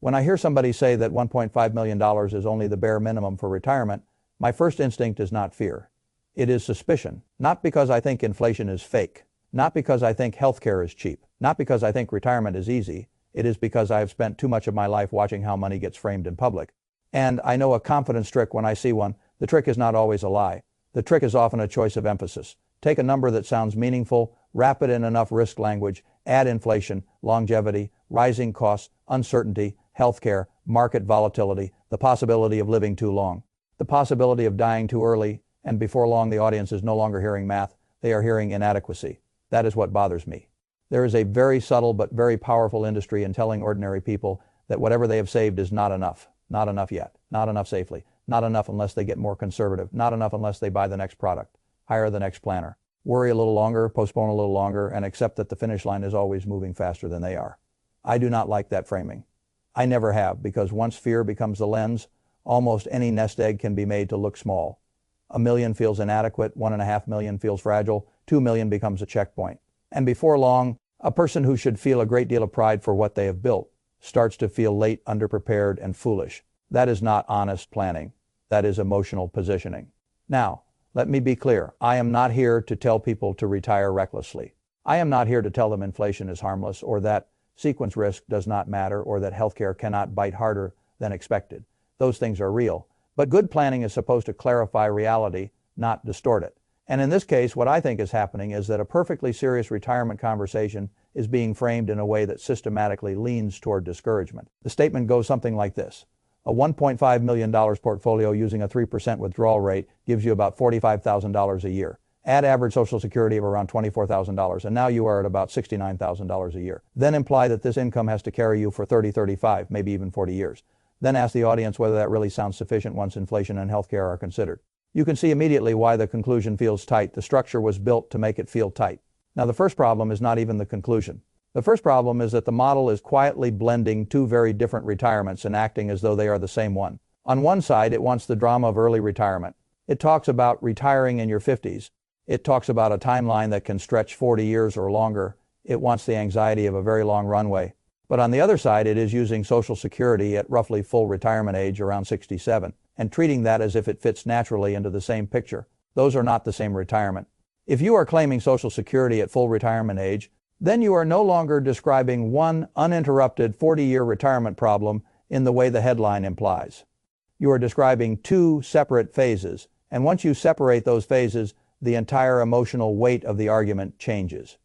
When I hear somebody say that $1.5 million is only the bare minimum for retirement, my first instinct is not fear. It is suspicion, not because I think inflation is fake, not because I think healthcare is cheap, not because I think retirement is easy. It is because I have spent too much of my life watching how money gets framed in public. And I know a confidence trick when I see one. The trick is not always a lie. The trick is often a choice of emphasis. Take a number that sounds meaningful, wrap it in enough risk language, add inflation, longevity, rising costs, uncertainty, healthcare, market volatility, the possibility of living too long, the possibility of dying too early, and before long the audience is no longer hearing math, they are hearing inadequacy. That is what bothers me. There is a very subtle but very powerful industry in telling ordinary people that whatever they have saved is not enough yet, not enough safely, not enough unless they get more conservative, not enough unless they buy the next product, hire the next planner, worry a little longer, postpone a little longer, and accept that the finish line is always moving faster than they are. I do not like that framing. I never have, because once fear becomes the lens, almost any nest egg can be made to look small. 1 million feels inadequate, 1.5 million feels fragile, 2 million becomes a checkpoint. And before long, a person who should feel a great deal of pride for what they have built starts to feel late, underprepared, and foolish. That is not honest planning. That is emotional positioning. Now, let me be clear. I am not here to tell people to retire recklessly. I am not here to tell them inflation is harmless, or that sequence risk does not matter, or that healthcare cannot bite harder than expected. Those things are real. But good planning is supposed to clarify reality, not distort it. And in this case, what I think is happening is that a perfectly serious retirement conversation is being framed in a way that systematically leans toward discouragement. The statement goes something like this. A $1.5 million portfolio using a 3% withdrawal rate gives you about $45,000 a year. Add average Social Security of around $24,000, and now you are at about $69,000 a year. Then imply that this income has to carry you for 30, 35, maybe even 40 years. Then ask the audience whether that really sounds sufficient once inflation and healthcare are considered. You can see immediately why the conclusion feels tight. The structure was built to make it feel tight. Now, the first problem is not even the conclusion. The first problem is that the model is quietly blending two very different retirements and acting as though they are the same one. On one side, it wants the drama of early retirement. It talks about retiring in your 50s. It talks about a timeline that can stretch 40 years or longer. It wants the anxiety of a very long runway. But on the other side, it is using Social Security at roughly full retirement age, around 67, and treating that as if it fits naturally into the same picture. Those are not the same retirement. If you are claiming Social Security at full retirement age, then you are no longer describing one uninterrupted 40-year retirement problem in the way the headline implies. You are describing two separate phases, and once you separate those phases, the entire emotional weight of the argument changes.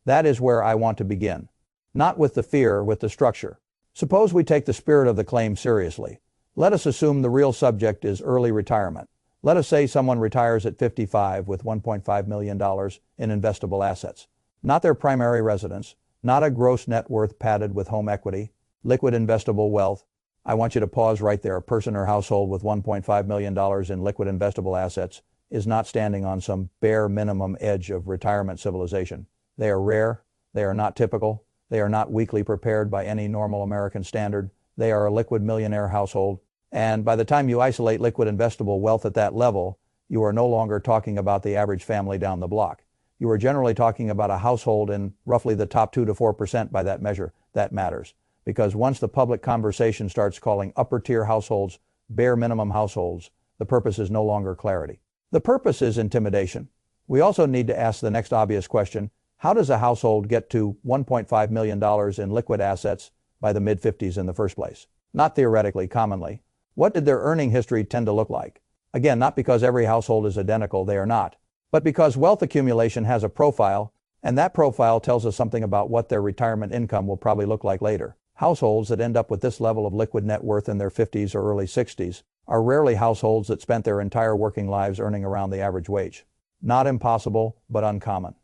That is where I want to begin. Not with the fear, with the structure. Suppose we take the spirit of the claim seriously. Let us assume the real subject is early retirement. Let us say someone retires at 55 with $1.5 million in investable assets. Not their primary residence, not a gross net worth padded with home equity, liquid investable wealth. I want you to pause right there. A person or household with $1.5 million in liquid investable assets is not standing on some bare minimum edge of retirement civilization. They are rare. They are not typical. They are not weakly prepared by any normal American standard. They are a liquid millionaire household. And by the time you isolate liquid investable wealth at that level, you are no longer talking about the average family down the block. You are generally talking about a household in roughly the top 2 to 4% by that measure. That matters. Because once the public conversation starts calling upper tier households bare minimum households, the purpose is no longer clarity. The purpose is intimidation. We also need to ask the next obvious question. How does a household get to $1.5 million in liquid assets by the mid-50s in the first place? Not theoretically, commonly. What did their earning history tend to look like? Again, not because every household is identical, they are not, but because wealth accumulation has a profile, and that profile tells us something about what their retirement income will probably look like later. Households that end up with this level of liquid net worth in their 50s or early 60s are rarely households that spent their entire working lives earning around the average wage. Not impossible, but uncommon.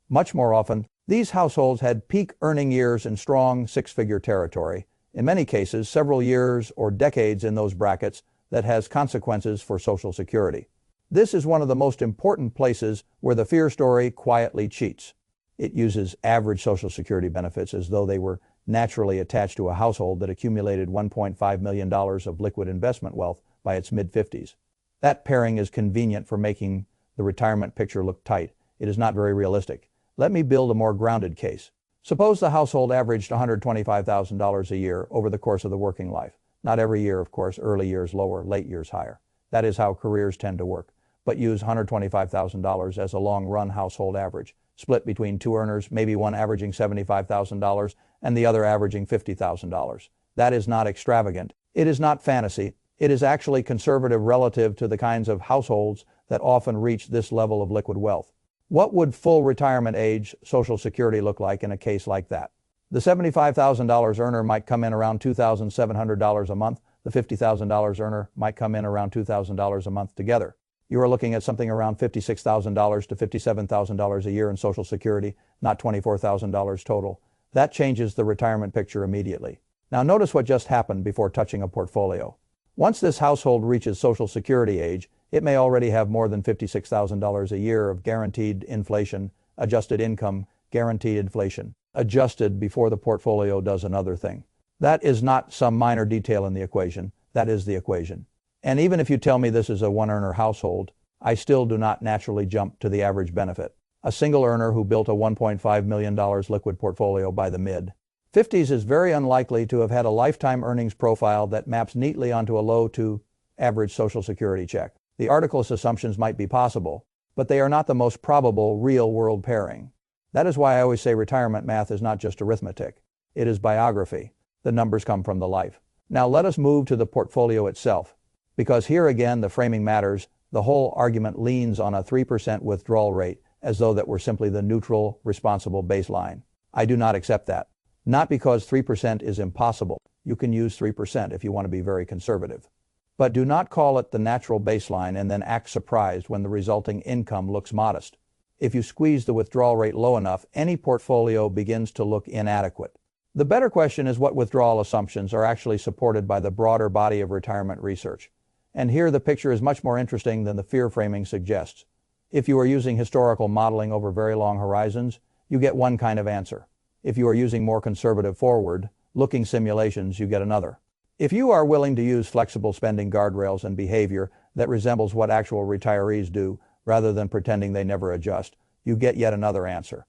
Much more often, these households had peak earning years in strong six-figure territory, in many cases several years or decades in those brackets that has consequences for Social Security. This is one of the most important places where the fear story quietly cheats. It uses average Social Security benefits as though they were naturally attached to a household that accumulated $1.5 million of liquid investment wealth by its mid-50s. That pairing is convenient for making the retirement picture look tight. It is not very realistic. Let me build a more grounded case. Suppose the household averaged $125,000 a year over the course of the working life. Not every year, of course, early years lower, late years higher. That is how careers tend to work. But use $125,000 as a long-run household average, split between two earners, maybe one averaging $75,000 and the other averaging $50,000. That is not extravagant. It is not fantasy. It is actually conservative relative to the kinds of households that often reach this level of liquid wealth. What would full retirement age Social Security look like in a case like that? The $75,000 earner might come in around $2,700 a month. The $50,000 earner might come in around $2,000 a month together. You are looking at something around $56,000 to $57,000 a year in Social Security, not $24,000 total. That changes the retirement picture immediately. Now notice what just happened before touching a portfolio. Once this household reaches Social Security age, it may already have more than $56,000 a year of guaranteed inflation, adjusted income, guaranteed inflation, adjusted before the portfolio does another thing. That is not some minor detail in the equation. That is the equation. And even if you tell me this is a one-earner household, I still do not naturally jump to the average benefit. A single earner who built a $1.5 million liquid portfolio by the mid-50s is very unlikely to have had a lifetime earnings profile that maps neatly onto a low to average Social Security check. The article's assumptions might be possible, but they are not the most probable real-world pairing. That is why I always say retirement math is not just arithmetic. It is biography. The numbers come from the life. Now let us move to the portfolio itself, because here again the framing matters. The whole argument leans on a 3% withdrawal rate as though that were simply the neutral, responsible baseline. I do not accept that. Not because 3% is impossible. You can use 3% if you want to be very conservative. But do not call it the natural baseline and then act surprised when the resulting income looks modest. If you squeeze the withdrawal rate low enough, any portfolio begins to look inadequate. The better question is what withdrawal assumptions are actually supported by the broader body of retirement research. And here the picture is much more interesting than the fear framing suggests. If you are using historical modeling over very long horizons, you get one kind of answer. If you are using more conservative forward-looking simulations, you get another. If you are willing to use flexible spending guardrails and behavior that resembles what actual retirees do, rather than pretending they never adjust, you get yet another answer.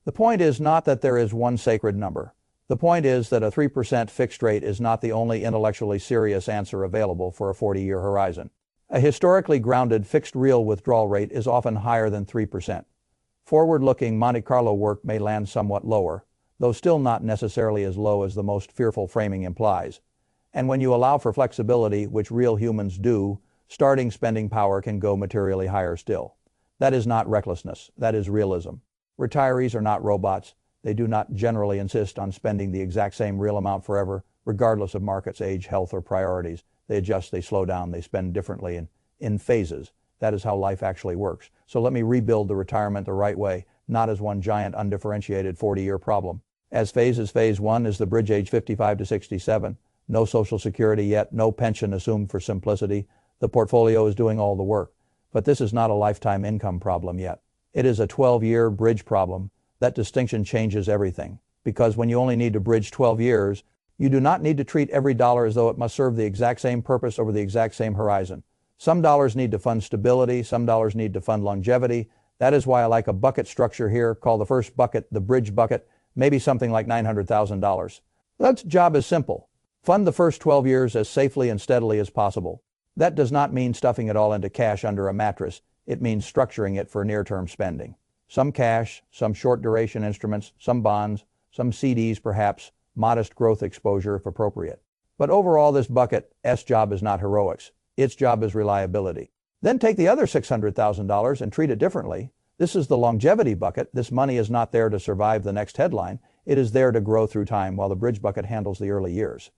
The point is not that there is one sacred number. The point is that a 3% fixed rate is not the only intellectually serious answer available for a 40-year horizon. A historically grounded fixed real withdrawal rate is often higher than 3%. Forward-looking Monte Carlo work may land somewhat lower, though still not necessarily as low as the most fearful framing implies. And when you allow for flexibility, which real humans do, starting spending power can go materially higher still. That is not recklessness. That is realism. Retirees are not robots. They do not generally insist on spending the exact same real amount forever, regardless of markets, age, health, or priorities. They adjust, they slow down, they spend differently in phases. That is how life actually works. So let me rebuild the retirement the right way, not as one giant undifferentiated 40-year problem. As phase 1 is the bridge age 55 to 67. No Social Security yet, no pension assumed for simplicity. The portfolio is doing all the work. But this is not a lifetime income problem yet. It is a 12-year bridge problem. That distinction changes everything. Because when you only need to bridge 12 years, you do not need to treat every dollar as though it must serve the exact same purpose over the exact same horizon. Some dollars need to fund stability, some dollars need to fund longevity. That is why I like a bucket structure here. Call the first bucket the bridge bucket, maybe something like $900,000. That job is simple. Fund the first 12 years as safely and steadily as possible. That does not mean stuffing it all into cash under a mattress. It means structuring it for near-term spending. Some cash, some short-duration instruments, some bonds, some CDs perhaps, modest growth exposure if appropriate. But overall, this bucket's job is not heroics. Its job is reliability. Then take the other $600,000 and treat it differently. This is the longevity bucket. This money is not there to survive the next headline. It is there to grow through time, while the bridge bucket handles the early years.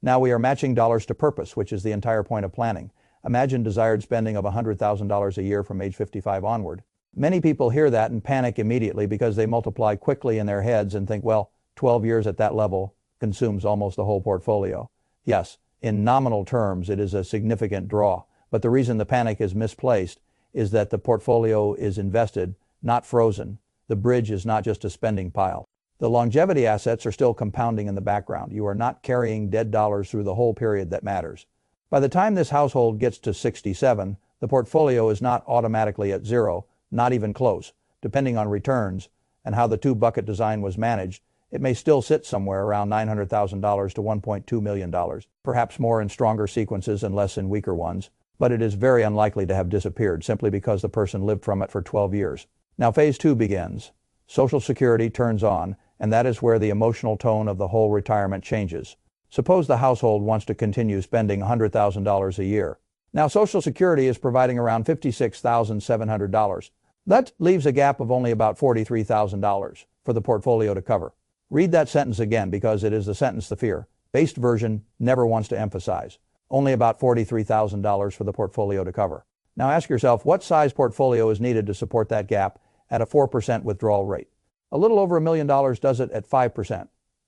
Now we are matching dollars to purpose, which is the entire point of planning. Imagine desired spending of $100,000 a year from age 55 onward. Many people hear that and panic immediately because they multiply quickly in their heads and think, well, 12 years at that level consumes almost the whole portfolio. Yes, in nominal terms, it is a significant draw. But the reason the panic is misplaced is that the portfolio is invested, not frozen. The bridge is not just a spending pile. The longevity assets are still compounding in the background. You are not carrying dead dollars through the whole period that matters. By the time this household gets to 67, the portfolio is not automatically at zero, not even close. Depending on returns and how the two-bucket design was managed, It may still sit somewhere around $900,000 to $1.2 million, perhaps more in stronger sequences and less in weaker ones, but it is very unlikely to have disappeared simply because the person lived from it for 12 years. Now phase 2 begins. Social Security turns on, and that is where the emotional tone of the whole retirement changes. Suppose the household wants to continue spending $100,000 a year. Now Social Security is providing around $56,700. That leaves a gap of only about $43,000 for the portfolio to cover. Read that sentence again because it is the sentence the fear-based version never wants to emphasize. Only about $43,000 for the portfolio to cover. Now ask yourself, what size portfolio is needed to support that gap at a 4% withdrawal rate? A little over $1 million does it at 5%.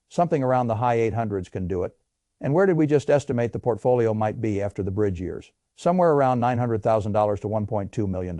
Something around the high 800s can do it. And where did we just estimate the portfolio might be after the bridge years? Somewhere around $900,000 to $1.2 million.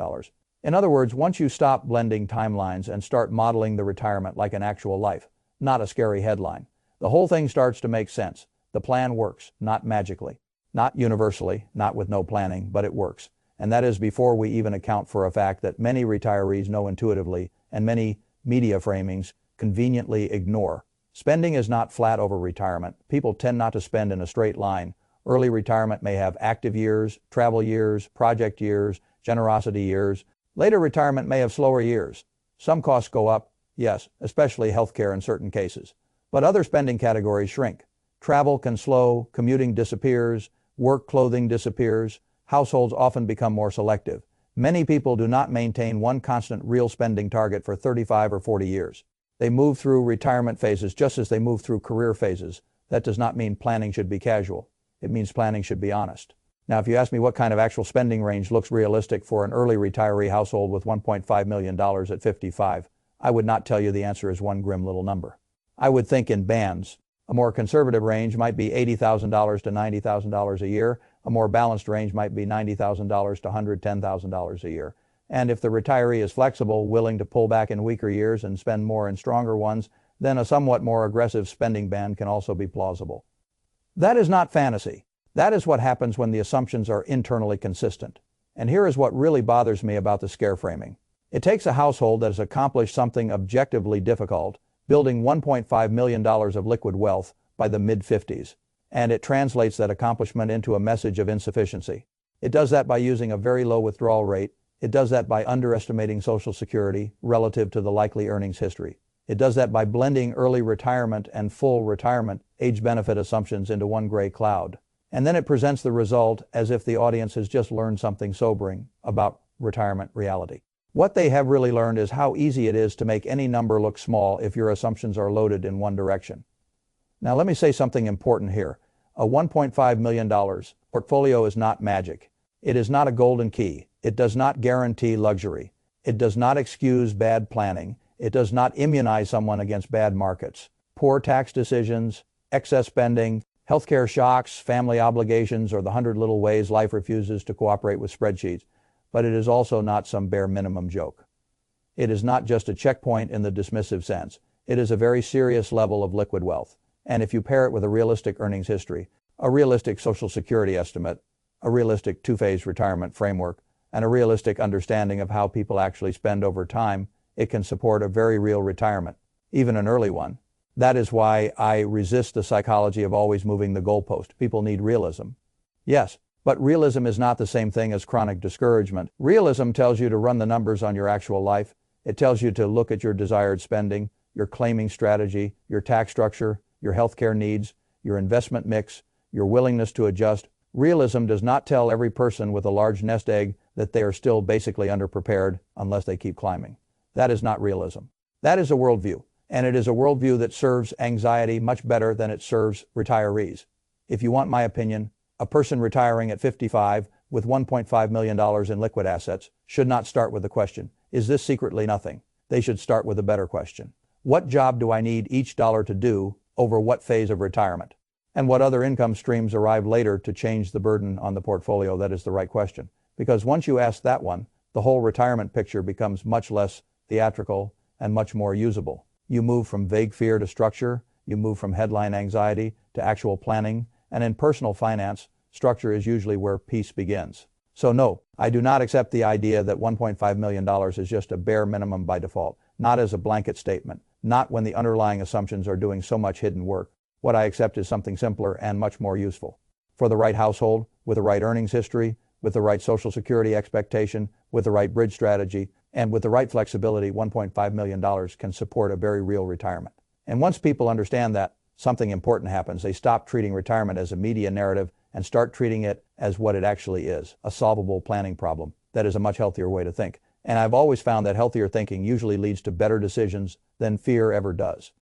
In other words, once you stop blending timelines and start modeling the retirement like an actual life, not a scary headline, the whole thing starts to make sense. The plan works, not magically, not universally, not with no planning, but it works. And that is before we even account for a fact that many retirees know intuitively and many media framings conveniently ignore. Spending is not flat over retirement. People tend not to spend in a straight line. Early retirement may have active years, travel years, project years, generosity years. Later retirement may have slower years. Some costs go up, yes, especially healthcare in certain cases. But other spending categories shrink. Travel can slow, commuting disappears, work clothing disappears. Households often become more selective. Many people do not maintain one constant real spending target for 35 or 40 years. They move through retirement phases just as they move through career phases. That does not mean planning should be casual. It means planning should be honest. Now, if you ask me what kind of actual spending range looks realistic for an early retiree household with $1.5 million at 55, I would not tell you the answer is one grim little number. I would think in bands. A more conservative range might be $80,000 to $90,000 a year. A more balanced range might be $90,000 to $110,000 a year. And if the retiree is flexible, willing to pull back in weaker years and spend more in stronger ones, then a somewhat more aggressive spending band can also be plausible. That is not fantasy. That is what happens when the assumptions are internally consistent. And here is what really bothers me about the scare framing. It takes a household that has accomplished something objectively difficult, building $1.5 million of liquid wealth by the mid-50s, and it translates that accomplishment into a message of insufficiency. It does that by using a very low withdrawal rate. It does that by underestimating Social Security relative to the likely earnings history. It does that by blending early retirement and full retirement age benefit assumptions into one gray cloud. And then it presents the result as if the audience has just learned something sobering about retirement reality. What they have really learned is how easy it is to make any number look small if your assumptions are loaded in one direction. Now let me say something important here. A $1.5 million portfolio is not magic. It is not a golden key. It does not guarantee luxury. It does not excuse bad planning. It does not immunize someone against bad markets, poor tax decisions, excess spending, healthcare shocks, family obligations, or the 100 little ways life refuses to cooperate with spreadsheets. But it is also not some bare minimum joke. It is not just a checkpoint in the dismissive sense. It is a very serious level of liquid wealth. And if you pair it with a realistic earnings history, a realistic Social Security estimate, a realistic two-phase retirement framework, and a realistic understanding of how people actually spend over time, it can support a very real retirement, even an early one. That is why I resist the psychology of always moving the goalpost. People need realism. Yes, but realism is not the same thing as chronic discouragement. Realism tells you to run the numbers on your actual life. It tells you to look at your desired spending, your claiming strategy, your tax structure, your healthcare needs, your investment mix, your willingness to adjust. Realism does not tell every person with a large nest egg that they are still basically underprepared unless they keep climbing. That is not realism. That is a worldview, and it is a worldview that serves anxiety much better than it serves retirees. If you want my opinion, a person retiring at 55 with $1.5 million in liquid assets should not start with the question, is this secretly nothing? They should start with a better question. What job do I need each dollar to do over what phase of retirement? And what other income streams arrive later to change the burden on the portfolio? That is the right question. Because once you ask that one, the whole retirement picture becomes much less theatrical and much more usable. You move from vague fear to structure. You move from headline anxiety to actual planning. And in personal finance, structure is usually where peace begins. So no, I do not accept the idea that $1.5 million is just a bare minimum by default, not as a blanket statement, not when the underlying assumptions are doing so much hidden work. What I accept is something simpler and much more useful. For the right household, with the right earnings history, with the right Social Security expectation, with the right bridge strategy, and with the right flexibility, $1.5 million can support a very real retirement. And once people understand that, something important happens. They stop treating retirement as a media narrative and start treating it as what it actually is, a solvable planning problem. That is a much healthier way to think. And I've always found that healthier thinking usually leads to better decisions than fear ever does.